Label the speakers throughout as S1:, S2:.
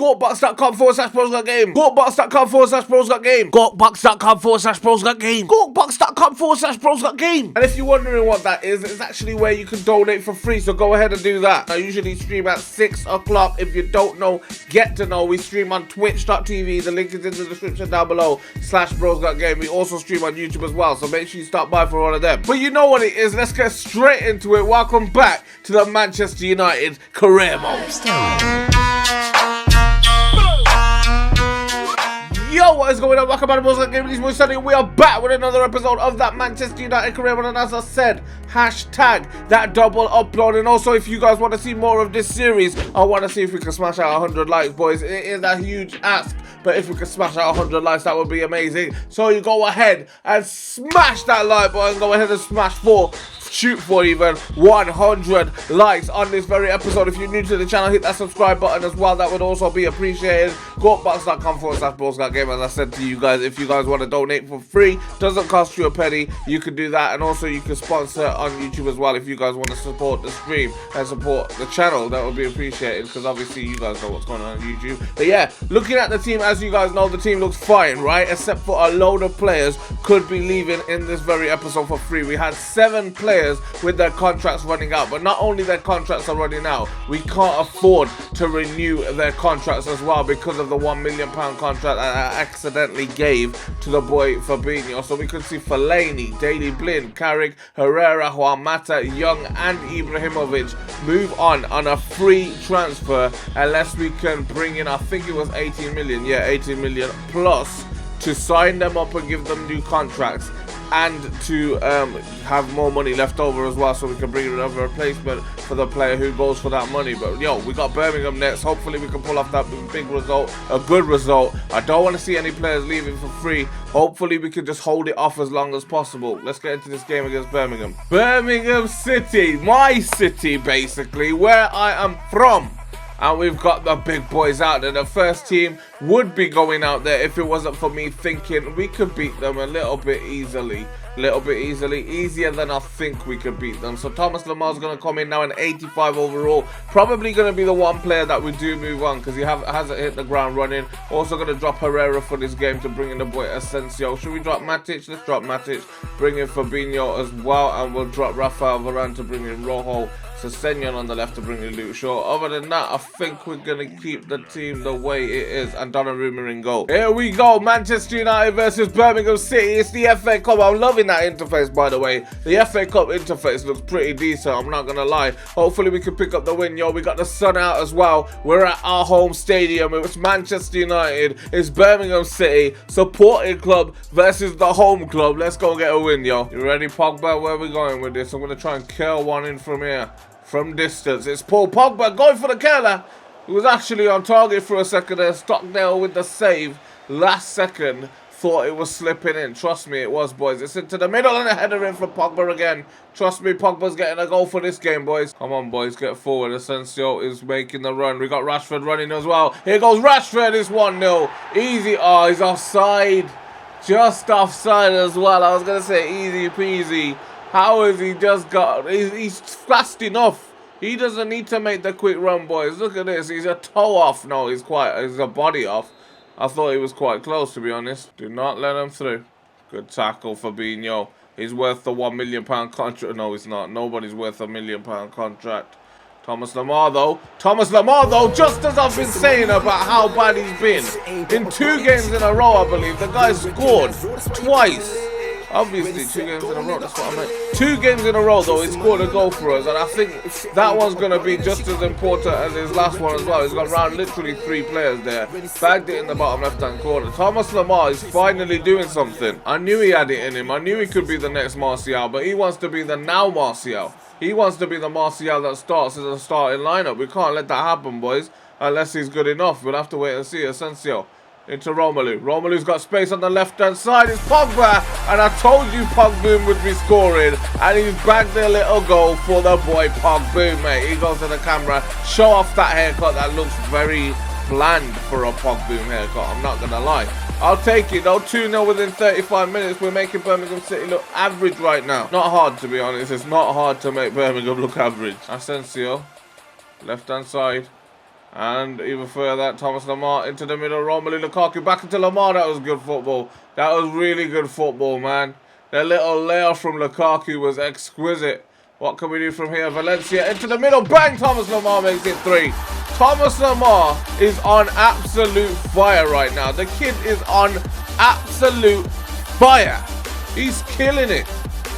S1: GoBucks.com/BrosGotGame. GoBucks.com/BrosGotGame. GoBucks.com/BrosGotGame. GoBucks.com/BrosGotGame. And if you're wondering what that is, it's actually where you can donate for free, so go ahead and do that. I usually stream at 6 o'clock. If you don't know, get to know. We stream on twitch.tv. The link is in the description down below, /BrosGotGame. We also stream on YouTube as well, so make sure you stop by for all of them. But you know what it is. Let's get straight into it. Welcome back to the Manchester United career mode. Yo, what is going on? Welcome back to BrosGotGame. This is Sunday. We are back with another episode of that Manchester United career mode, and as I said, hashtag that double upload. And also, if you guys want to see more of this series, I want to see if we can smash out 100 likes, boys. It is a huge ask, but if we can smash out 100 likes, that would be amazing. So you go ahead and smash that like button. Go ahead and shoot for even 100 likes on this very episode. If you're new to the channel, hit that subscribe button as well. That would also be appreciated. GoBucks.com/BrosGotGame. As I said to you guys, if you guys want to donate for free, doesn't cost you a penny, you can do that. And also you can sponsor on YouTube as well if you guys want to support the stream and support the channel. That would be appreciated, because obviously you guys know what's going on YouTube. But yeah, looking at the team, as you guys know, the team looks fine, right? Except for a load of players could be leaving in this very episode for free. We had 7 players with their contracts running out, but not only their contracts are running out, we can't afford to renew their contracts as well because of the £1 million contract that I accidentally gave to the boy Fabinho. So we could see Fellaini, Daley Blind, Carrick, Herrera, Juan Mata, Young and Ibrahimovic move on a free transfer unless we can bring in, I think it was 18 million, yeah, 18 million plus to sign them up and give them new contracts, and to have more money left over as well, so we can bring in another replacement for the player who goes for that money. But yo, we got Birmingham next. Hopefully we can pull off that big result, a good result. I don't want to see any players leaving for free. Hopefully we can just hold it off as long as possible. Let's get into this game against Birmingham. Birmingham City, my city basically, where I am from. And we've got the big boys out there. The first team would be going out there if it wasn't for me thinking we could beat them a little bit easily. Easier than I think we could beat them. So Thomas Lamar's going to come in now, an 85 overall. Probably going to be the one player that we do move on, because he hasn't hit the ground running. Also going to drop Herrera for this game to bring in the boy Asensio. Should we drop Matic? Let's drop Matic. Bring in Fabinho as well, and we'll drop Rafael Varane to bring in Rojo. Senyon on the left to bring in Luke Shaw. Other than that, I think we're going to keep the team the way it is. And Donnarumma in goal. Here we go. Manchester United versus Birmingham City. It's the FA Cup. I'm loving that interface, by the way. The FA Cup interface looks pretty decent, I'm not going to lie. Hopefully we can pick up the win, yo. We got the sun out as well. We're at our home stadium. It's Manchester United. It's Birmingham City. Supporting club versus the home club. Let's go get a win, yo. You ready, Pogba? Where are we going with this? I'm going to try and curl one in from here. From distance, it's Paul Pogba going for the curler. He was actually on target for a second there. Stockdale with the save. Last second, thought it was slipping in. Trust me, it was, boys. It's into the middle and a header in for Pogba again. Trust me, Pogba's getting a goal for this game, boys. Come on, boys, get forward. Asensio is making the run. We got Rashford running as well. Here goes Rashford. It's 1-0. Easy. Oh, he's offside. Just offside as well. I was going to say easy peasy. How has he just got... He's fast enough. He doesn't need to make the quick run, boys. Look at this. He's a toe off. No, he's a body off. I thought he was quite close, to be honest. Do not let him through. Good tackle for Fabinho. He's worth the £1 million contract. No, he's not. Nobody's worth a £1 million contract. Thomas Lamar, though. Just as I've been saying about how bad he's been. In 2 games in a row, I believe, the guy scored twice. Obviously, 2 games in a row, that's what I meant. 2 games in a row, though, he scored a goal for us. And I think that one's going to be just as important as his last one as well. He's got around literally 3 players there. Bagged it in the bottom left-hand corner. Thomas Lamar is finally doing something. I knew he had it in him. I knew he could be the next Martial, but he wants to be the now Martial. He wants to be the Martial that starts as a starting lineup. We can't let that happen, boys, unless he's good enough. We'll have to wait and see. Asensio into Romelu. Romelu's got space on the left-hand side. It's Pogba. And I told you Pogba would be scoring. And he's bagged a little goal for the boy Pogba, mate. He goes to the camera. Show off that haircut that looks very bland for a Pogba haircut. I'm not going to lie. I'll take it though. 2-0 within 35 minutes. We're making Birmingham City look average right now. Not hard, to be honest. It's not hard to make Birmingham look average. Asensio. Left-hand side. And even further, that Thomas Lemar into the middle. Romelu Lukaku back into Lemar. That was good football. That was really good football, man. That little layoff from Lukaku was exquisite. What can we do from here? Valencia into the middle. Bang! Thomas Lemar makes it 3. Thomas Lemar is on absolute fire right now. The kid is on absolute fire. He's killing it.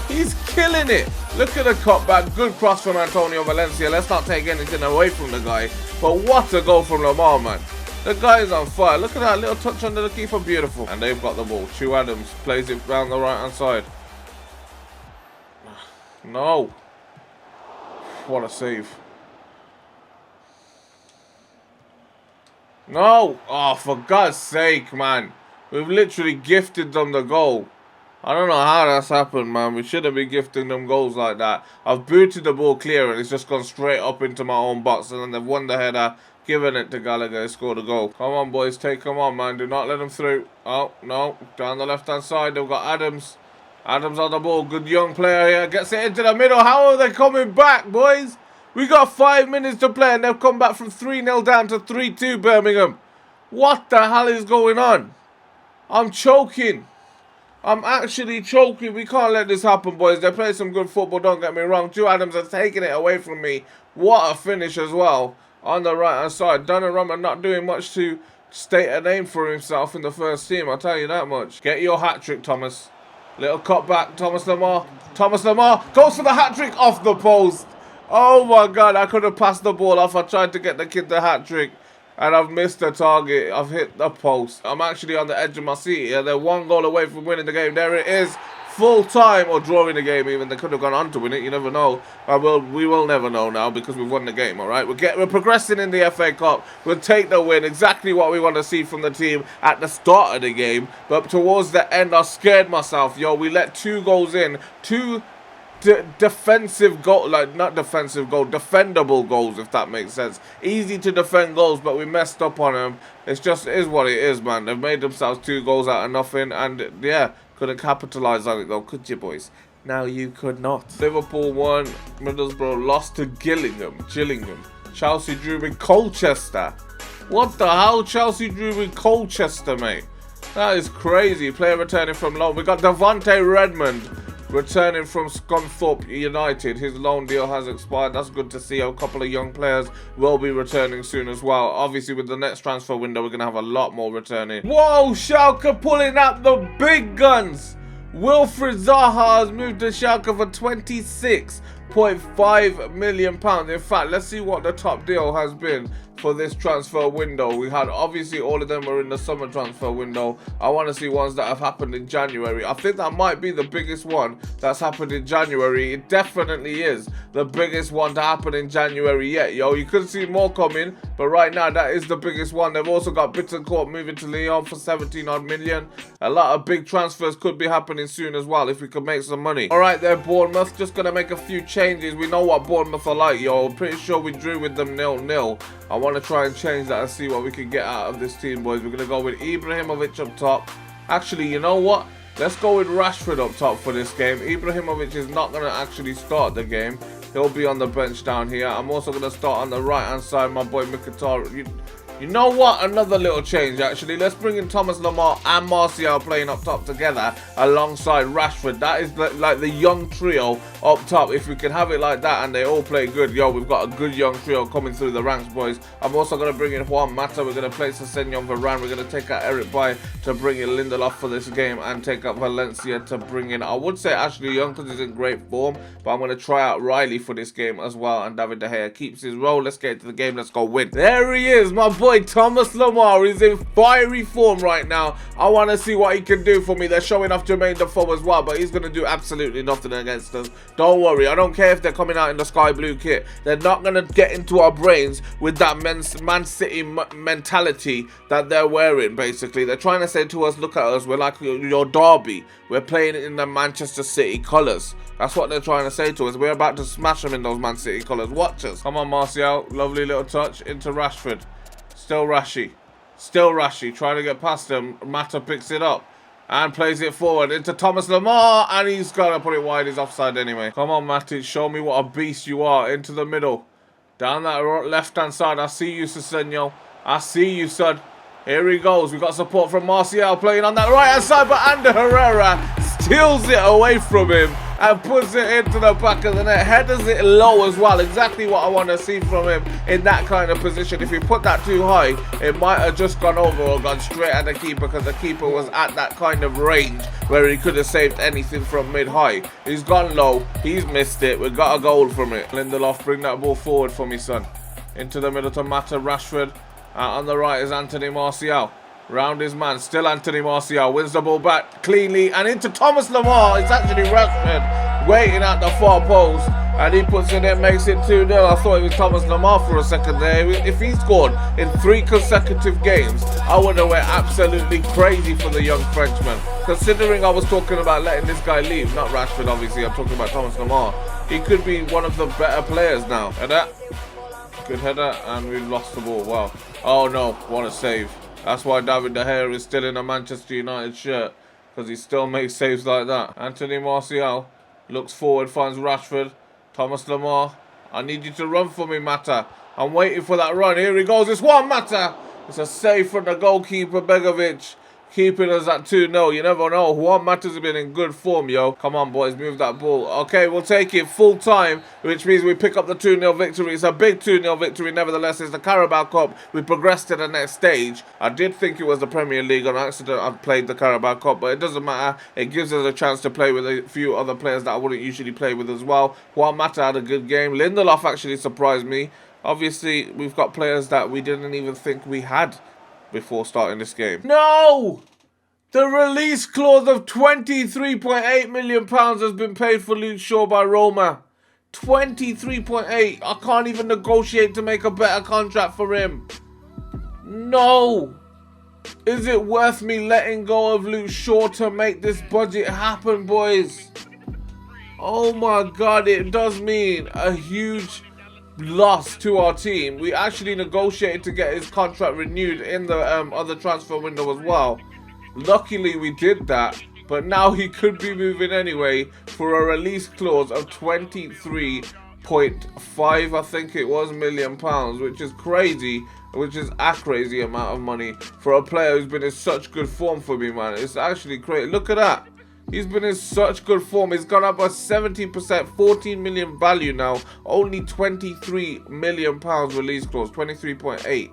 S1: He's killing it. Look at the cutback. Good cross from Antonio Valencia. Let's not take anything away from the guy. But what a goal from Lemar, man. The guy is on fire. Look at that little touch under the keeper. Beautiful. And they've got the ball. Chu Adams plays it round the right-hand side. No. What a save. No. Oh, for God's sake, man. We've literally gifted them the goal. I don't know how that's happened, man. We shouldn't be gifting them goals like that. I've booted the ball clear and it's just gone straight up into my own box. And then they've won the header, given it to Gallagher, and scored a goal. Come on, boys. Take them on, man. Do not let them through. Oh, no. Down the left-hand side, they've got Adams. Adams on the ball. Good young player here. Gets it into the middle. How are they coming back, boys? We got 5 minutes to play and they've come back from 3-0 down to 3-2, Birmingham. What the hell is going on? I'm choking. I'm actually choking. We can't let this happen, boys. They play some good football, don't get me wrong. Chu Adams has taken it away from me. What a finish as well. On the right-hand side. Donnarumma not doing much to state a name for himself in the first team. I'll tell you that much. Get your hat-trick, Thomas. Little cut back. Thomas Lemar. Thomas Lemar goes for the hat-trick off the post. Oh, my God. I could have passed the ball off. I tried to get the kid the hat-trick. And I've missed the target. I've hit the post. I'm actually on the edge of my seat here. They're 1 goal away from winning the game. There it is. Full time, or drawing the game even. They could have gone on to win it. You never know. We will never know now because we've won the game, all right? We're progressing in the FA Cup. We'll take the win. Exactly what we want to see from the team at the start of the game. But towards the end, I scared myself. Yo, we let 2 goals in. 2 defensive goal, like not defensive goal, defendable goals, if that makes sense. Easy to defend goals, but we messed up on them. It is what it is, man. They've made themselves 2 goals out of nothing, and yeah, couldn't capitalise on it though, could you, boys? No, you could not. Liverpool won, Middlesbrough lost to Gillingham. Chelsea drew with Colchester. What the hell? Chelsea drew with Colchester, mate. That is crazy. Player returning from loan. We got Devontae Redmond returning from Scunthorpe United. His loan deal has expired. That's good to see. A couple of young players will be returning soon as well. Obviously, with the next transfer window, we're going to have a lot more returning. Whoa, Schalke pulling out the big guns. Wilfried Zaha has moved to Schalke for £26.5 million. In fact, let's see what the top deal has been for this transfer window. We had, obviously, all of them were in the summer transfer window. I want to see ones that have happened in January. I think that might be the biggest one that's happened in January. It definitely is the biggest one to happen in January yet, yo. You could see more coming, but right now that is the biggest one. They've also got Bittencourt moving to Lyon for 17 million. A lot of big transfers could be happening soon as well if we could make some money. All right there, Bournemouth. Just gonna make a few changes. We know what Bournemouth are like, yo. I'm pretty sure we drew with them 0-0. I want to try and change that and see what we can get out of this team, boys. We're going to go with Ibrahimovic up top. Actually, you know what? Let's go with Rashford up top for this game. Ibrahimovic is not going to actually start the game. He'll be on the bench down here. I'm also going to start on the right-hand side, my boy Mkhitaryan. You know what? Another little change, actually. Let's bring in Thomas Lemar and Martial playing up top together alongside Rashford. That is like the young trio up top. If we can have it like that and they all play good, yo, we've got a good young trio coming through the ranks, boys. I'm also going to bring in Juan Mata. We're going to play Sessegnon Varane. We're going to take out Eric Bailly to bring in Lindelof for this game and take out Valencia to bring in, I would say, Ashley Young because he's in great form. But I'm going to try out Riley for this game as well. And David De Gea keeps his role. Let's get into the game. Let's go win. There he is, my boy. Thomas Lemar is in fiery form right now. I want to see what he can do for me. They're showing off Jermaine Defoe as well, but he's going to do absolutely nothing against us. Don't worry. I don't care if they're coming out in the sky blue kit. They're not going to get into our brains with that Man City mentality that they're wearing, basically. They're trying to say to us, look at us, we're like your Derby. We're playing in the Manchester City colours. That's what they're trying to say to us. We're about to smash them in those Man City colours. Watch us. Come on, Martial. Lovely little touch into Rashford. Still Rashi, trying to get past him. Mata picks it up and plays it forward into Thomas Lemar, and he's got to put it wide. He's offside anyway. Come on, Matic, show me what a beast you are. Into the middle. Down that left-hand side. I see you, Cesaro. I see you, son. Here he goes. We got support from Martial playing on that right-hand side, but Ander Herrera steals it away from him and puts it into the back of the net. Headers it low as well. Exactly what I want to see from him in that kind of position. If you put that too high, it might have just gone over or gone straight at the keeper, because the keeper was at that kind of range where he could have saved anything from mid-high. He's gone low. He's missed it. We got a goal from it. Lindelof, bring that ball forward for me, son. Into the middle to Mata Rashford. On the right is Anthony Martial. Round his man. Still Anthony Martial. Wins the ball back cleanly. And into Thomas Lemar. It's actually Rashford waiting at the far post. And he puts it in, makes it 2-0. I thought it was Thomas Lemar for a second there. If he scored in 3 consecutive games, I would have went absolutely crazy for the young Frenchman. Considering I was talking about letting this guy leave. Not Rashford, obviously. I'm talking about Thomas Lemar. He could be one of the better players now. And that... Good header, and we lost the ball. Wow. Oh no, what a save. That's why David De Gea is still in a Manchester United shirt, because he still makes saves like that. Anthony Martial looks forward, finds Rashford. Thomas Lemar, I need you to run for me, Mata. I'm waiting for that run. Here he goes. It's one, Mata. It's a save from the goalkeeper, Begovic. Keeping us at 2-0. You never know. Juan Mata's has been in good form, yo. Come on, boys. Move that ball. Okay, we'll take it full time, which means we pick up the 2-0 victory. It's a big 2-0 victory. Nevertheless, it's the Carabao Cup. We progressed to the next stage. I did think it was the Premier League. On accident, I played the Carabao Cup, but it doesn't matter. It gives us a chance to play with a few other players that I wouldn't usually play with as well. Juan Mata had a good game. Lindelof actually surprised me. Obviously, we've got players that we didn't even think we had before starting this game. No! The release clause of £23.8 million has been paid for Luke Shaw by Roma. 23.8. I can't even negotiate to make a better contract for him. No! Is it worth me letting go of Luke Shaw to make this budget happen, boys? Oh my god, it does mean a huge loss to our team. We actually negotiated to get his contract renewed in the other transfer window as well. Luckily we did that, but now he could be moving anyway for a release clause of 23.5, I think it was, million pounds, which is crazy, which is a crazy amount of money for a player who's been in such good form for me, man. It's actually crazy. Look at that. He's been in such good form. He's gone up by 70%, 14 million value now. Only 23 million pounds release clause, 23.8.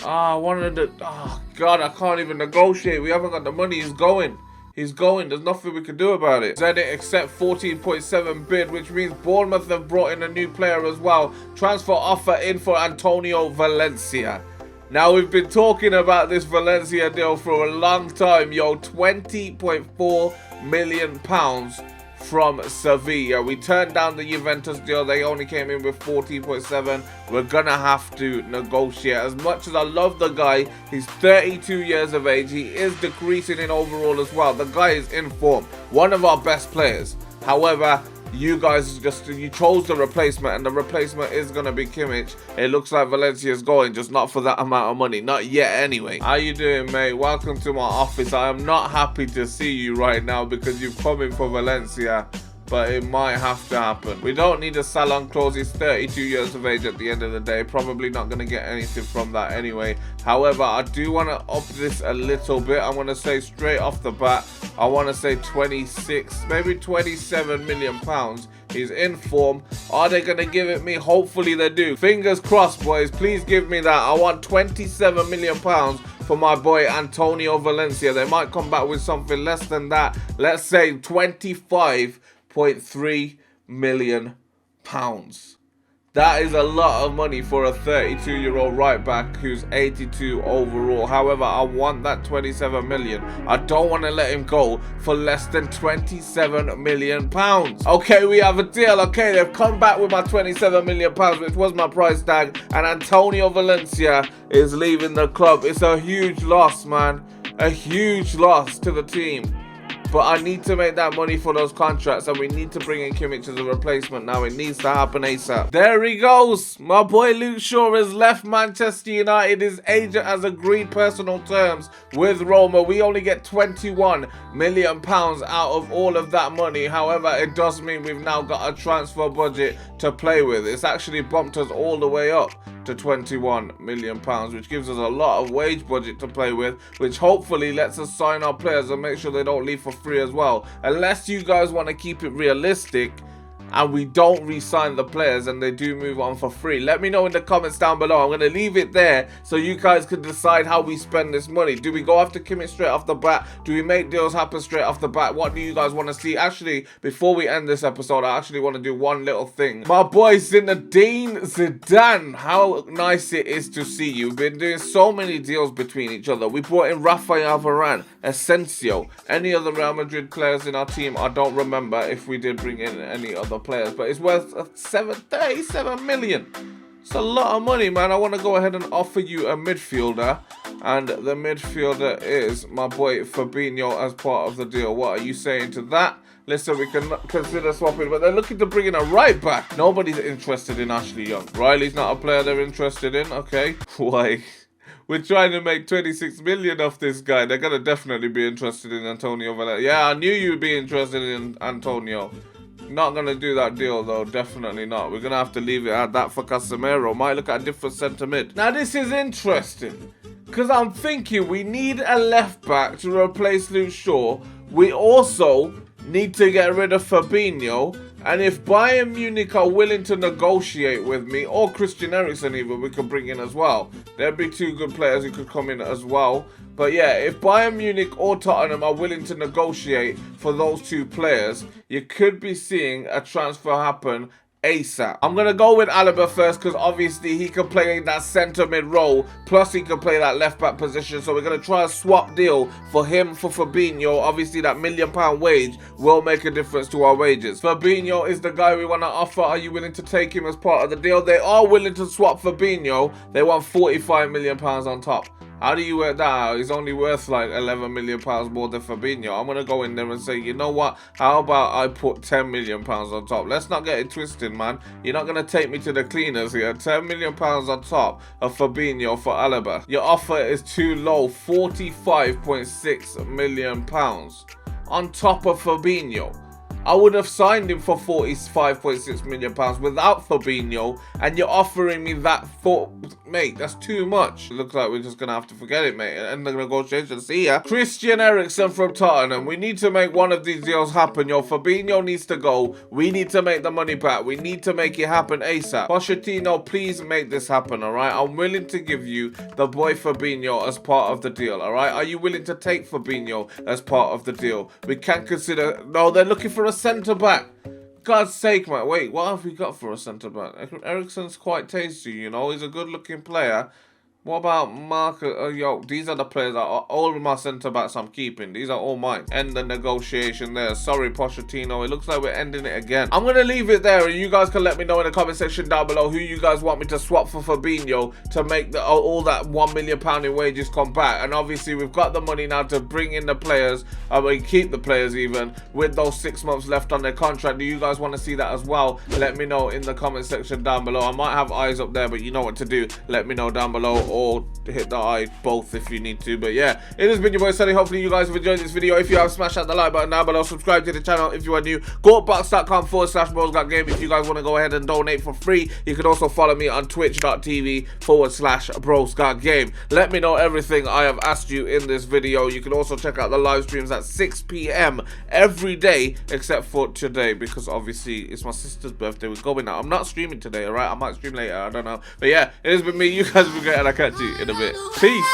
S1: Oh god, I can't even negotiate. We haven't got the money. He's going. He's going. There's nothing we can do about it. Zenit accept 14.7 bid, which means Bournemouth have brought in a new player as well. Transfer offer in for Antonio Valencia. Now, we've been talking about this Valencia deal for a long time, yo. £20.4 million from Sevilla. We turned down the Juventus deal. They only came in with 14.7. We're gonna have to negotiate. As much as I love the guy, he's 32 years of age. He is decreasing in overall as well. The guy is in form. One of our best players. However, you guys you chose the replacement, and the replacement is going to be Kimmich. It looks like Valencia's going, just not for that amount of money. Not yet anyway. How you doing, mate? Welcome to my office. I am not happy to see you right now because you've come in for Valencia, but it might have to happen. We don't need a salon clause. He's 32 years of age at the end of the day. Probably not going to get anything from that anyway. However, I do want to up this a little bit. I want to say straight off the bat, I want to say 26, maybe 27 million pounds. He's in form. Are they going to give it me? Hopefully they do. Fingers crossed, boys. Please give me that. I want 27 million pounds for my boy Antonio Valencia. They might come back with something less than that. Let's say 25.3 million pounds. That is a lot of money for a 32-year-old right back who's 82 overall. However, I want that 27 million. I don't want to let him go for less than 27 million pounds. Okay, we have a deal. Okay, they've come back with my 27 million pounds, which was my price tag, and Antonio Valencia is leaving the club. It's a huge loss, man. A huge loss to the team. but I need to make that money for those contracts, and we need to bring in Kimmich as a replacement now. It needs to happen ASAP. There he goes. My boy Luke Shaw has left Manchester United. His agent has agreed personal terms with Roma. We only get £21 million out of all of that money. However, it does mean we've now got a transfer budget to play with. It's actually bumped us all the way up to £21 million, which gives us a lot of wage budget to play with, which hopefully lets us sign our players and make sure they don't leave for free as well. Unless you guys want to keep it realistic and we don't re-sign the players and they do move on for free, let me know in the comments down below. I'm going to leave it there so you guys can decide how we spend this money. Do we go after Kimmich straight off the bat? Do we make deals happen straight off the bat? What do you guys want to see? Actually, before we end this episode, I actually want to do one little thing. My boy Zinedine Zidane, how nice it is to see you. We've been doing so many deals between each other. We brought in Rafael Varane, Asensio, any other Real Madrid players in our team. I don't remember if we did bring in any other players, but it's worth 37 million. It's a lot of money, man. I want to go ahead and offer you a midfielder, and the midfielder is my boy Fabinho as part of the deal. What are you saying to that? Listen, we can consider swapping, but they're looking to bring in a right back. Nobody's interested in Ashley Young. Riley's not a player they're interested in. Okay, why? We're trying to make 26 million off this guy. They're gonna definitely be interested in Antonio Valencia. Yeah, I knew you'd be interested in Antonio. Not going to do that deal, though. Definitely not. We're going to have to leave it at that for Casemiro. Might look at a different centre mid. Now, this is interesting, because I'm thinking we need a left back to replace Luke Shaw. We also need to get rid of Fabinho. And if Bayern Munich are willing to negotiate with me, or Christian Eriksen even, we could bring in as well. There'd be two good players who could come in as well. But yeah, if Bayern Munich or Tottenham are willing to negotiate for those two players, you could be seeing a transfer happen ASAP. I'm going to go with Alaba first because obviously he can play that centre mid role, plus he can play that left back position. So we're going to try a swap deal for him for Fabinho. Obviously that £1 million wage will make a difference to our wages. Fabinho is the guy we want to offer. Are you willing to take him as part of the deal? They are willing to swap Fabinho. They want £45 million on top. How do you work that out? He's only worth like £11 million more than Fabinho. I'm going to go in there and say, you know what? How about I put £10 million on top? Let's not get it twisted, man. You're not going to take me to the cleaners here. £10 million on top of Fabinho for Alaba. Your offer is too low. £45.6 million on top of Fabinho. I would have signed him for £45.6 million without Fabinho, and you're offering me that for... Mate, that's too much. It looks like we're just going to have to forget it, mate. And the negotiation. See ya. Christian Eriksen from Tottenham. We need to make one of these deals happen, yo. Fabinho needs to go. We need to make the money back. We need to make it happen ASAP. Pochettino, please make this happen, all right? I'm willing to give you the boy Fabinho as part of the deal, all right? Are you willing to take Fabinho as part of the deal? We can consider... No, they're looking for a centre-back. God's sake, man. Wait, what have we got for a centre-back? Eriksen's quite tasty, you know. He's a good-looking player. What about Marcus? Yo, these are the players that are all of my centre-backs I'm keeping. These are all mine. End the negotiation there. Sorry, Pochettino. It looks like we're ending it again. I'm going to leave it there, and you guys can let me know in the comment section down below who you guys want me to swap for Fabinho to make the, all that £1 million in wages come back. And obviously, we've got the money now to bring in the players. I mean, keep the players even with those 6 months left on their contract. Do you guys want to see that as well? Let me know in the comment section down below. I might have eyes up there, but you know what to do. Let me know down below, or hit the eye both if you need to. But yeah, it has been your boy Sunny. Hopefully you guys have enjoyed this video. If you have, smash that the like button down below. Subscribe to the channel if you are new. GoBox.com/BrosGotGame if you guys want to go ahead and donate for free. You can also follow me on twitch.tv/BrosGotGame. Let me know everything I have asked you in this video. You can also check out the live streams at 6 PM every day except for today, because obviously it's my sister's birthday. We're going out. I'm not streaming today, alright? I might stream later, I don't know. But yeah, it has been me. You guys have been great, and I'll catch you in a bit. Peace.